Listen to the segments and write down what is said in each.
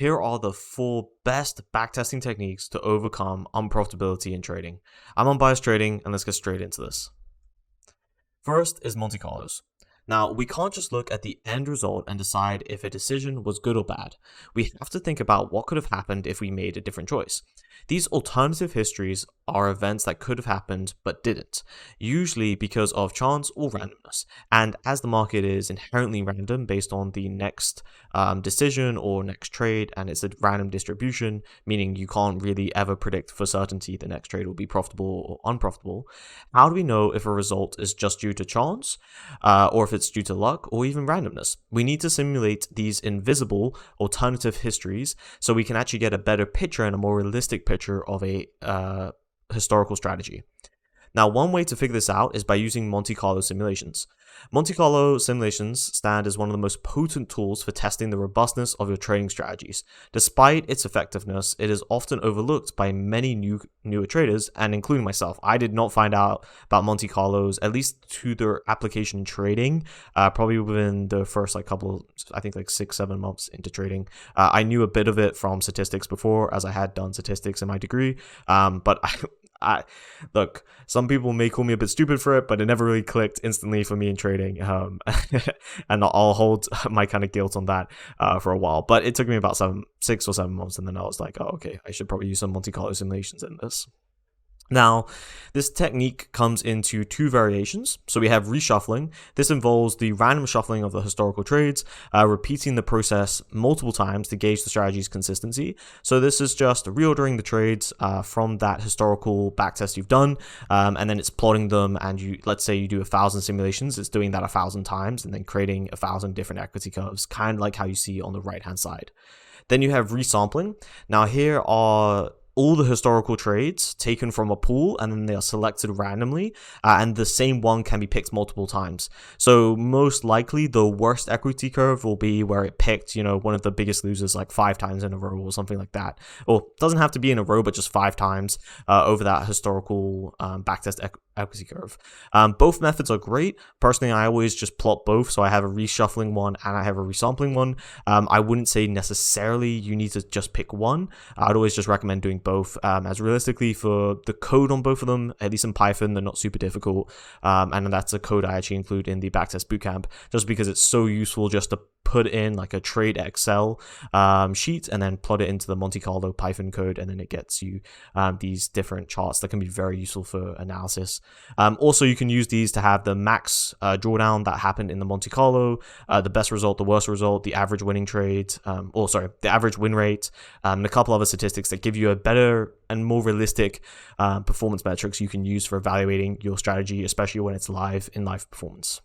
Here are the 4 best backtesting techniques to overcome unprofitability in trading. I'm Unbiased Trading, and let's get straight into this. First is Multicols. Now, we can't just look at the end result and decide if a decision was good or bad. We have to think about what could have happened if we made a different choice. These alternative histories are events that could have happened but didn't, usually because of chance or randomness. And as the market is inherently random based on the next decision or next trade, and it's a random distribution, meaning you can't really ever predict for certainty the next trade will be profitable or unprofitable, how do we know if a result is just due to chance, or if it's due to luck, or even randomness? We need to simulate these invisible alternative histories so we can actually get a better picture and a more realistic picture of a historical strategy. Now, one way to figure this out is by using Monte Carlo simulations. Monte Carlo simulations stand as one of the most potent tools for testing the robustness of your trading strategies. Despite its effectiveness, it is often overlooked by many newer traders, and including myself. I did not find out about Monte Carlos, at least to their application in trading, probably within the first couple, I think 6-7 months into trading. I knew a bit of it from statistics before, as I had done statistics in my degree, but look, some people may call me a bit stupid for it, but it never really clicked instantly for me in trading, and I'll hold my kind of guilt on that for a while. But it took me about 6 or 7 months, and then I was like, oh, okay, I should probably use some Monte Carlo simulations in this. Now, this technique comes into 2 variations. So we have reshuffling. This involves the random shuffling of the historical trades, repeating the process multiple times to gauge the strategy's consistency. So this is just reordering the trades from that historical backtest you've done, and then it's plotting them, and let's say you do 1,000 simulations, it's doing that 1,000 times and then creating 1,000 different equity curves, kind of like how you see on the right-hand side. Then you have resampling. Now here are all the historical trades taken from a pool, and then they are selected randomly, and the same one can be picked multiple times. So most likely the worst equity curve will be where it picked, one of the biggest losers 5 times in a row or something like that. Or it doesn't have to be in a row, but just 5 times over that historical backtest equity curve. Both methods are great. Personally, I always just plot both, so I have a reshuffling one and I have a resampling one. I wouldn't say necessarily you need to just pick one. I'd always just recommend doing both, as realistically for the code on both of them, at least in Python, they're not super difficult, and that's a code I actually include in the Backtest Bootcamp, just because it's so useful just to put in a trade Excel sheet and then plot it into the Monte Carlo Python code, and then it gets you these different charts that can be very useful for analysis. Also, you can use these to have the max drawdown that happened in the Monte Carlo, the best result, the worst result, the average winning trade, the average win rate, and a couple other statistics that give you a better and more realistic performance metrics you can use for evaluating your strategy, especially when it's in live performance.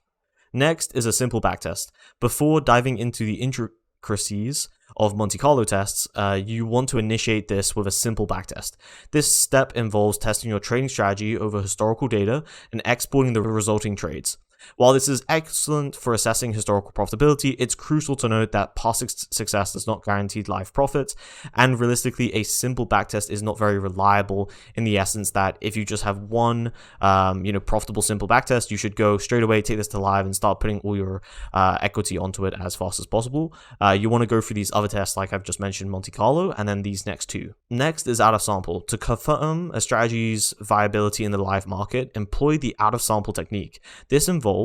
Next is a simple backtest. Before diving into the intricacies of Monte Carlo tests, you want to initiate this with a simple backtest. This step involves testing your trading strategy over historical data and exporting the resulting trades. While this is excellent for assessing historical profitability, it's crucial to note that past success does not guarantee live profits, and realistically, a simple backtest is not very reliable in the essence that if you just have one, profitable simple backtest, you should go straight away, take this to live, and start putting all your equity onto it as fast as possible. You want to go through these other tests, like I've just mentioned, Monte Carlo, and then these next 2. Next is out of sample. To confirm a strategy's viability in the live market, employ the out of sample technique. This involves,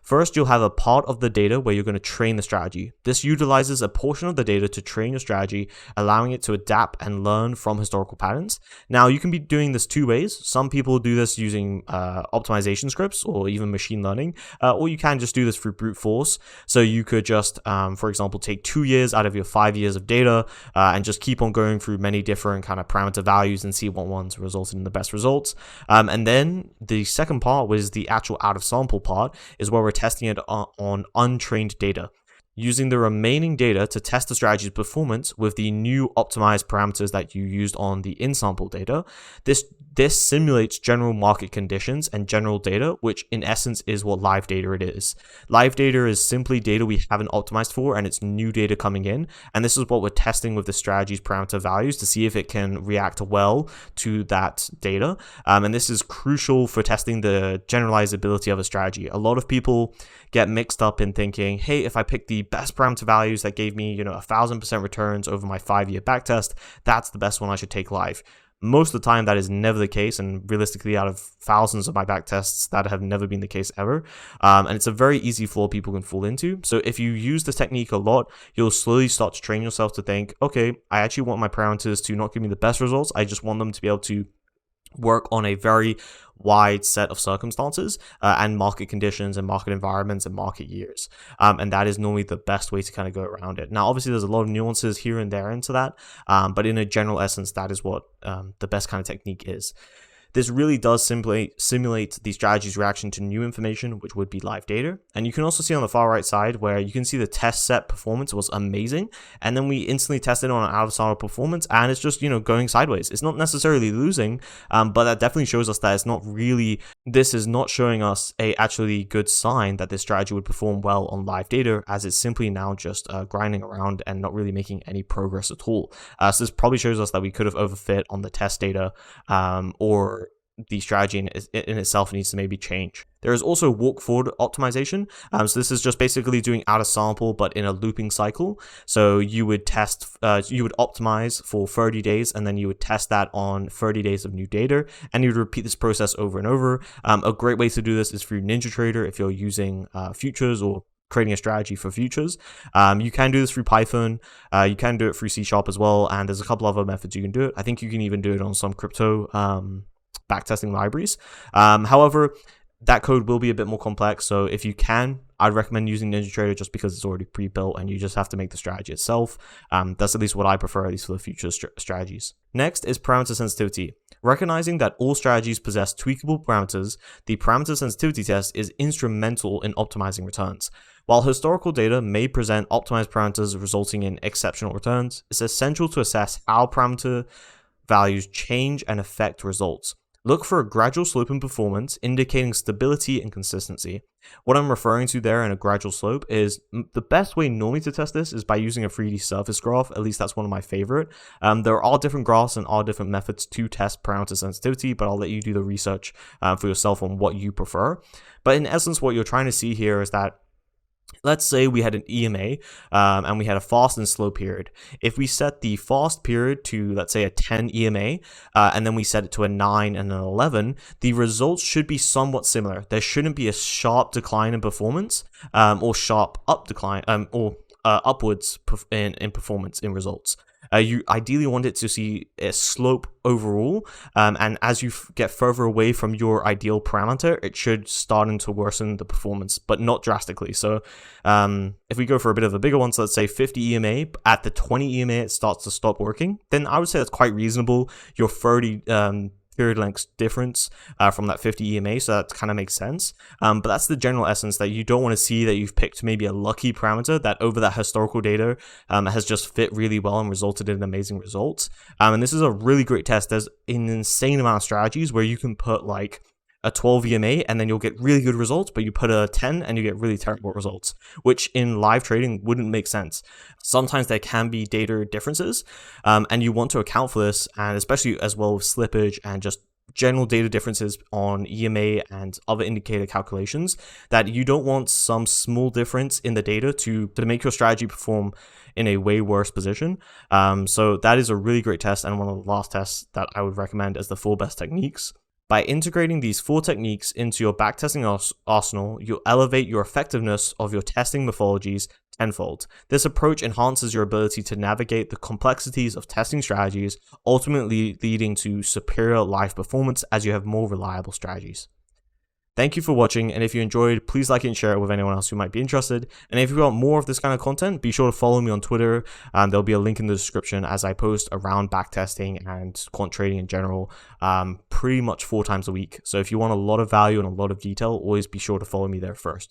first, you'll have a part of the data where you're going to train the strategy. This utilizes a portion of the data to train your strategy, allowing it to adapt and learn from historical patterns. Now, you can be doing this 2 ways. Some people do this using optimization scripts or even machine learning, or you can just do this through brute force. So you could just, for example, take 2 years out of your 5 years of data and just keep on going through many different kind of parameter values and see what ones resulted in the best results. And then the second part was the actual out of sample part, is where we're testing it on untrained data, using the remaining data to test the strategy's performance with the new optimized parameters that you used on the in-sample data. This simulates general market conditions and general data, which in essence is what live data it is. Live data is simply data we haven't optimized for, and it's new data coming in. And this is what we're testing with the strategy's parameter values to see if it can react well to that data. And this is crucial for testing the generalizability of a strategy. A lot of people get mixed up in thinking, hey, if I pick the the best parameter values that gave me, 1,000% returns over my 5-year backtest, that's the best one I should take live. Most of the time, that is never the case, and realistically, out of thousands of my backtests, that have never been the case ever. And it's a very easy flaw people can fall into. So if you use this technique a lot, you'll slowly start to train yourself to think, okay, I actually want my parameters to not give me the best results. I just want them to be able to work on a very wide set of circumstances and market conditions and market environments and market years. And that is normally the best way to kind of go around it. Now, obviously, there's a lot of nuances here and there into that, but in a general essence, that is what the best kind of technique is. This really does simulate the strategy's reaction to new information, which would be live data. And you can also see on the far right side where you can see the test set performance was amazing. And then we instantly tested on an out of sample performance and it's just, going sideways. It's not necessarily losing, but that definitely shows us that this is not showing us a actually good sign that this strategy would perform well on live data, as it's simply now just grinding around and not really making any progress at all. So this probably shows us that we could have overfit on the test data, or the strategy in itself needs to maybe change. There is also walk forward optimization. So this is just basically doing out of sample, but in a looping cycle. So you would optimize for 30 days, and then you would test that on 30 days of new data, and you would repeat this process over and over. A great way to do this is through NinjaTrader if you're using futures or creating a strategy for futures. You can do this through Python. You can do it through C# as well, and there's a couple other methods you can do it. I think you can even do it on some crypto backtesting libraries. However, that code will be a bit more complex, so if you can, I'd recommend using NinjaTrader just because it's already pre-built and you just have to make the strategy itself. That's at least what I prefer, at least for the future strategies. Next is parameter sensitivity. Recognizing that all strategies possess tweakable parameters, the parameter sensitivity test is instrumental in optimizing returns. While historical data may present optimized parameters resulting in exceptional returns, it's essential to assess how parameter values change and affect results. Look for a gradual slope in performance, indicating stability and consistency. What I'm referring to there in a gradual slope is the best way normally to test this is by using a 3D surface graph. At least that's one of my favorite. There are different graphs and all different methods to test parameter sensitivity, but I'll let you do the research for yourself on what you prefer. But in essence, what you're trying to see here is that, let's say we had an EMA and we had a fast and slow period. If we set the fast period to, let's say, a 10 EMA and then we set it to a 9 and an 11, the results should be somewhat similar. There shouldn't be a sharp decline in performance or sharp up decline or upwards in performance in results. You ideally want it to see a slope overall, and as you get further away from your ideal parameter, it should start to worsen the performance, but not drastically. So if we go for a bit of a bigger one, so let's say 50 EMA, at the 20 EMA it starts to stop working, then I would say that's quite reasonable. Your 30 period length difference from that 50 EMA, so that kind of makes sense. But that's the general essence, that you don't want to see that you've picked maybe a lucky parameter that over that historical data has just fit really well and resulted in amazing results. And this is a really great test. There's an insane amount of strategies where you can put like a 12 EMA and then you'll get really good results, but you put a 10 and you get really terrible results, which in live trading wouldn't make sense. Sometimes there can be data differences, and you want to account for this, and especially as well with slippage and just general data differences on EMA and other indicator calculations, that you don't want some small difference in the data to make your strategy perform in a way worse position. So that is a really great test, and one of the last tests that I would recommend as the 4 best techniques. By integrating these 4 techniques into your backtesting arsenal, you'll elevate your effectiveness of your testing methodologies tenfold. This approach enhances your ability to navigate the complexities of testing strategies, ultimately leading to superior live performance as you have more reliable strategies. Thank you for watching, and if you enjoyed, please like it and share it with anyone else who might be interested. And if you want more of this kind of content, be sure to follow me on Twitter. There'll be a link in the description, as I post around backtesting and quant trading in general pretty much 4 times a week. So if you want a lot of value and a lot of detail, always be sure to follow me there first.